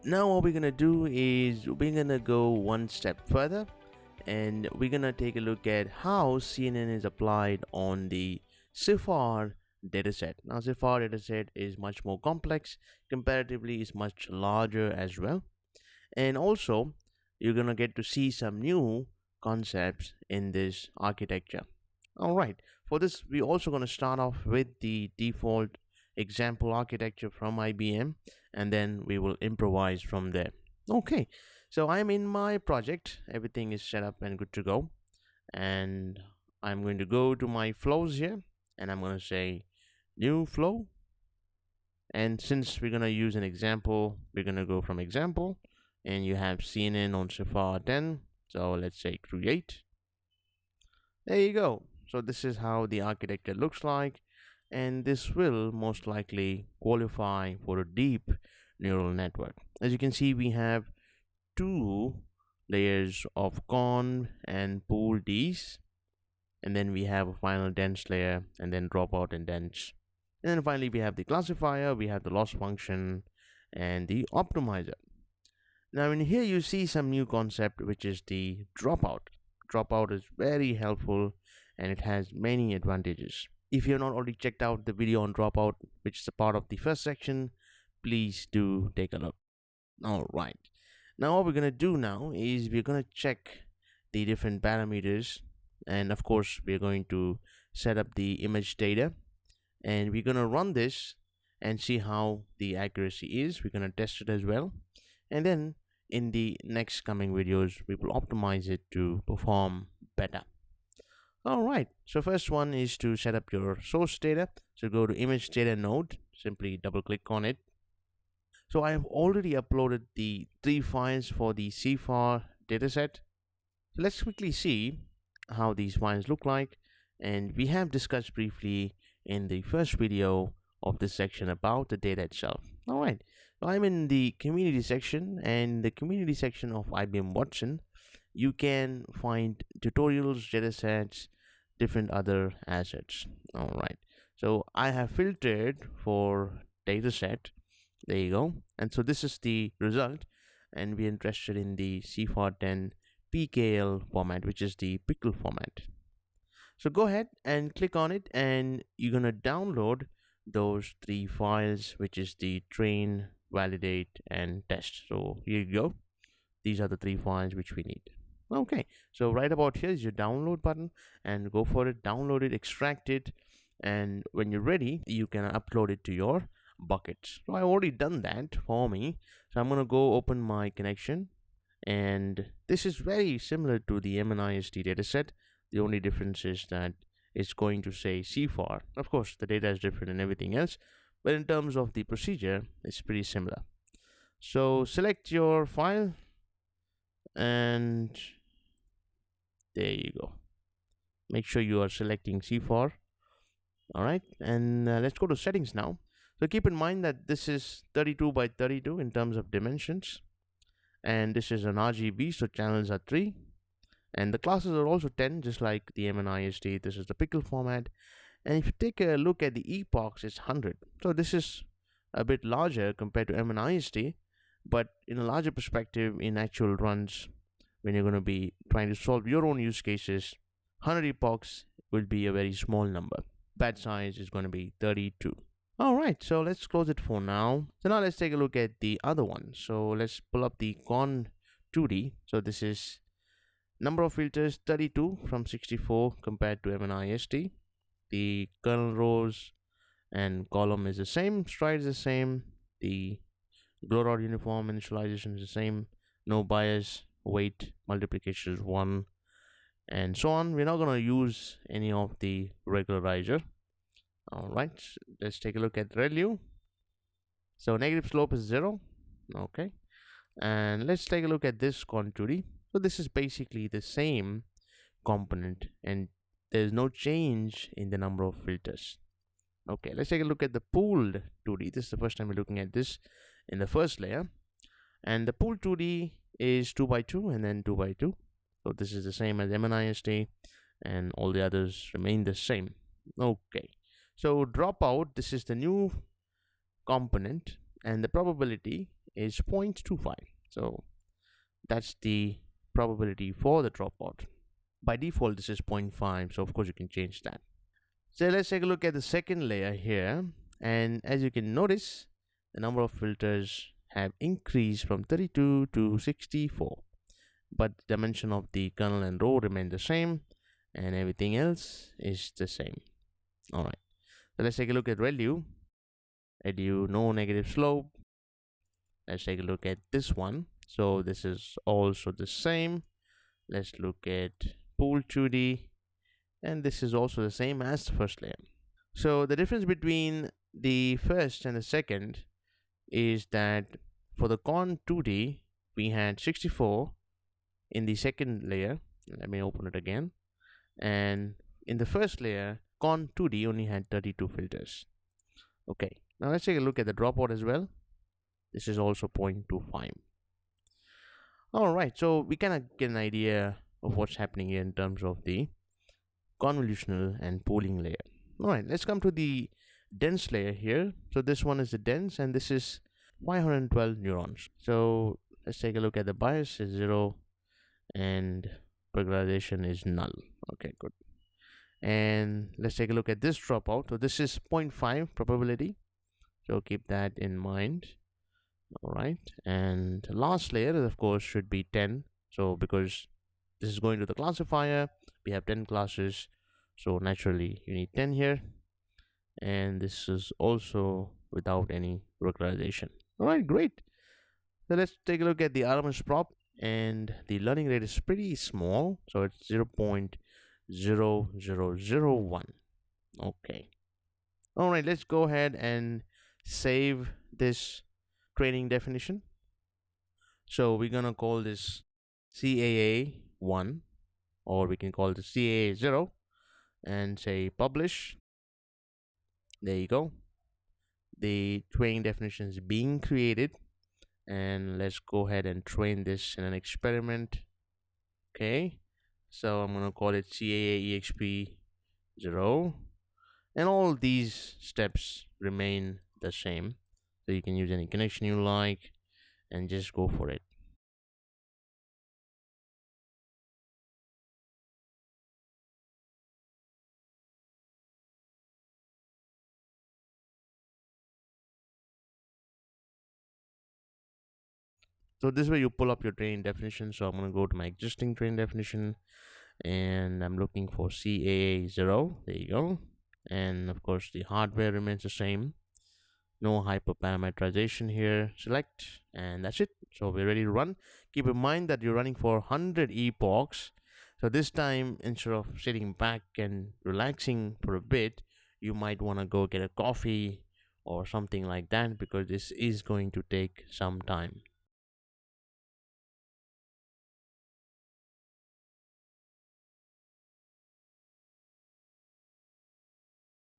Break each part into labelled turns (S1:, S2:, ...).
S1: Now what we're gonna do is we're gonna go one step further, and we're gonna take a look at how CNN is applied on the CIFAR dataset. Now CIFAR dataset is much more complex, comparatively is much larger as well, and also you're gonna get to see some new concepts in this architecture. All right, for this we're also going to start off with the default example architecture from IBM, and then we will improvise from there. Okay, so I'm in my project, everything is set up and good to go, and I'm going to go to my flows here, and I'm going to say new flow. And since we're going to use an example, we're going to go from example, and you have CNN on CIFAR 10. So let's say create. There you go. So this is how the architecture looks like, and this will most likely qualify for a deep neural network. As you can see, we have two layers of con and pool Ds, and then we have a final dense layer, and then dropout and dense. And then finally we have the classifier, we have the loss function, and the optimizer. Now in here you see some new concept, which is the dropout. Dropout is very helpful and it has many advantages. If you have not already checked out the video on dropout, which is a part of the first section, please do take a look. All right. Now what we're going to do now is we're going to check the different parameters, and of course we're going to set up the image data, and we're going to run this and see how the accuracy is. We're going to test it as well, and then in the next coming videos we will optimize it to perform better. All right, so first one is to set up your source data. So go to image data node, simply double click on it. So I have already uploaded the 3 files for the CIFAR dataset. So let's quickly see how these files look like, and we have discussed briefly in the first video of this section about the data itself. All right, so I'm in the community section, and the community section of IBM Watson, you can find tutorials, datasets, different other assets. All right, so I have filtered for dataset. There you go. And so this is the result, and we're interested in the CIFAR 10 PKL format, which is the pickle format. So go ahead and click on it, and you're gonna download those 3 files, which is the train, validate, and test. So here you go. These are the 3 files which we need. Okay, so right about here is your download button, and go for it, download it, extract it, and when you're ready you can upload it to your buckets. So I've already done that for me, so I'm gonna go open my connection, and this is very similar to the MNIST dataset. The only difference is that it's going to say CIFAR. Of course the data is different and everything else, but in terms of the procedure it's pretty similar. So select your file, and there you go. Make sure you are selecting CIFAR. All right, and let's go to settings now. So keep in mind that this is 32 by 32 in terms of dimensions, and this is an RGB, so channels are 3, and the classes are also 10, just like the MNIST. This is the pickle format, and if you take a look at the epochs, it's 100. So this is a bit larger compared to MNIST, but in a larger perspective, in actual runs, when you're going to be trying to solve your own use cases, 100 epochs will be a very small number. Batch size is going to be 32. All right, so let's close it for now. So now let's take a look at the other one. So let's pull up the con 2D. So this is number of filters 32 from 64 compared to MNIST. The kernel rows and column is the same, stride is the same, the glow rod uniform initialization is the same, no bias, weight multiplication is 1, and so on. We're not going to use any of the regularizer. All right, let's take a look at ReLU. So negative slope is 0. Okay, and let's take a look at this con 2D. So this is basically the same component, and there's no change in the number of filters. Okay, let's take a look at the pooled 2D. This is the first time we're looking at this in the first layer, and the pooled 2D is 2 by 2 and then 2 by 2. So this is the same as MNIST, and all the others remain the same. Okay, so dropout, this is the new component, and the probability is 0.25. So that's the probability for the dropout. By default, this is zero point 0.5, so of course you can change that. So let's take a look at the second layer here. And as you can notice, the number of filters have increased from 32 to 64. But the dimension of the kernel and row remain the same, and everything else is the same. All right. So let's take a look at ReLU. ReLU, no negative slope. Let's take a look at this one. So this is also the same. Let's look at pool 2D, and this is also the same as the first layer. So the difference between the first and the second is that for the con 2D, we had 64 in the second layer. Let me open it again. And in the first layer, con 2D only had 32 filters. Okay, now let's take a look at the dropout as well. This is also 0.25. All right, so we kind of get an idea of what's happening here in terms of the convolutional and pooling layer. All right, let's come to the dense layer here. So this one is the dense, and this is 512 neurons. So let's take a look at the bias is 0 and regularization is null. Okay, good. And let's take a look at this dropout. So this is 0.5 probability, so keep that in mind. All right, and the last layer of course should be 10. So because this is going to the classifier, we have 10 classes, so naturally you need 10 here. And this is also without any regularization. All right, great. So let's take a look at the RMS prop, and the learning rate is pretty small, so it's 0.0001. Okay. All right, let's go ahead and save this training definition. So we're gonna call this CAA 1, or we can call this CAA 0, and say publish. There you go. The training definition is being created, and let's go ahead and train this in an experiment. Okay, so I'm gonna call it CAA EXP 0, and all these steps remain the same. So you can use any connection you like and just go for it. So this way you pull up your training definition. So I'm going to go to my existing training definition, and I'm looking for CAA 0. There you go. And of course the hardware remains the same. No hyperparameterization here. Select, and that's it. So we're ready to run. Keep in mind that you're running for 100 epochs. So this time, instead of sitting back and relaxing for a bit, you might want to go get a coffee or something like that, because this is going to take some time.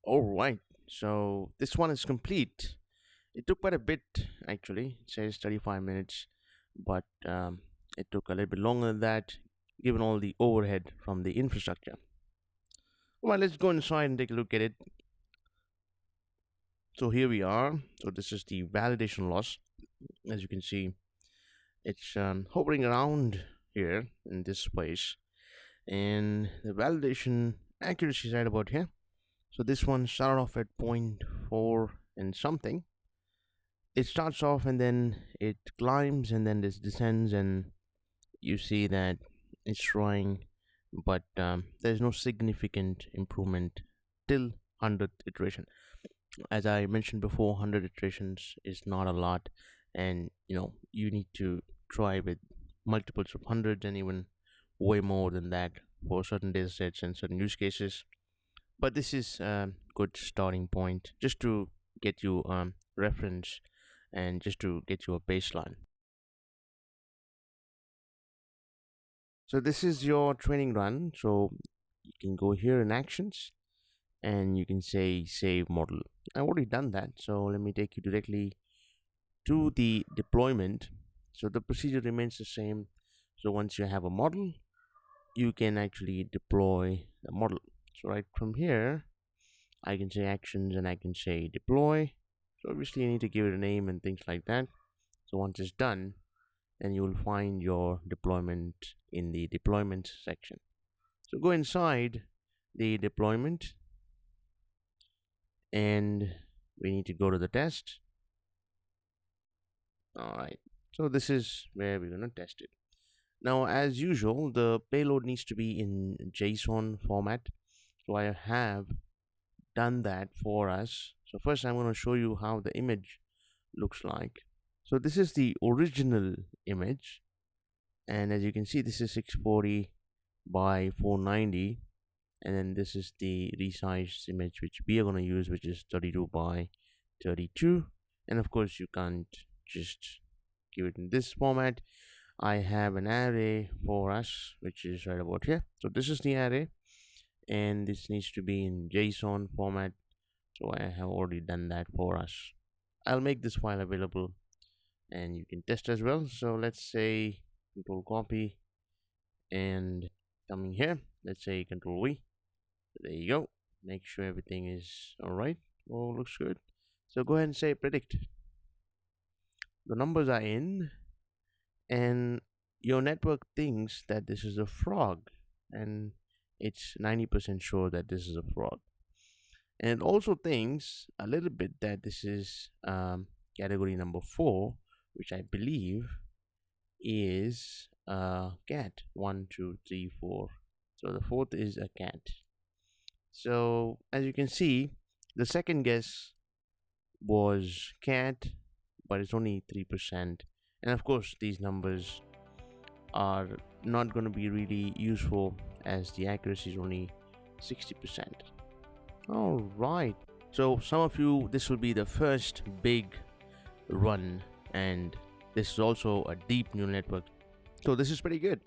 S1: All right, so this one is complete. It took quite a bit, actually. It says 35 minutes, but it took a little bit longer than that, given all the overhead from the infrastructure. All right, let's go inside and take a look at it. So here we are. So this is the validation loss. As you can see, it's hovering around here in this place, and the validation accuracy is right about here. So this one started off at 0.4 and something. It starts off and then it climbs and then this descends, and you see that it's showing, but there's no significant improvement till 100th iteration. As I mentioned before, 100 iterations is not a lot, and you need to try with multiples of hundreds and even way more than that for certain data sets and certain use cases. But this is a good starting point just to get you reference and just to get you a baseline. So this is your training run. So you can go here in actions and you can say save model. I've already done that, so let me take you directly to the deployment. So the procedure remains the same. So once you have a model, you can actually deploy the model. So right from here, I can say actions and I can say deploy. So obviously I need to give it a name and things like that. So once it's done, then you will find your deployment in the deployment section. So go inside the deployment, and we need to go to the test. All right, so this is where we're going to test it. Now, as usual, the payload needs to be in JSON format. So I have done that for us. So first I'm going to show you how the image looks like. So this is the original image, and as you can see, this is 640 by 490, and then this is the resized image which we are going to use, which is 32 by 32. And of course you can't just give it in this format. I have an array for us which is right about here. So this is the array, and this needs to be in JSON format. So I have already done that for us. I'll make this file available and you can test as well. So let's say control copy and coming here, let's say control V. There you go. Make sure everything is all right. Oh, looks good. So go ahead and say predict. The numbers are in, and your network thinks that this is a frog, and it's 90% sure that this is a frog. And it also thinks a little bit that this is category number 4, which I believe is cat. 1, 2, 3, 4. So the fourth is a cat. So as you can see, the second guess was cat, but it's only 3%. And of course, these numbers are not going to be really useful as the accuracy is only 60%. All right. So some of you, this will be the first big run, and this is also a deep neural network. So this is pretty good.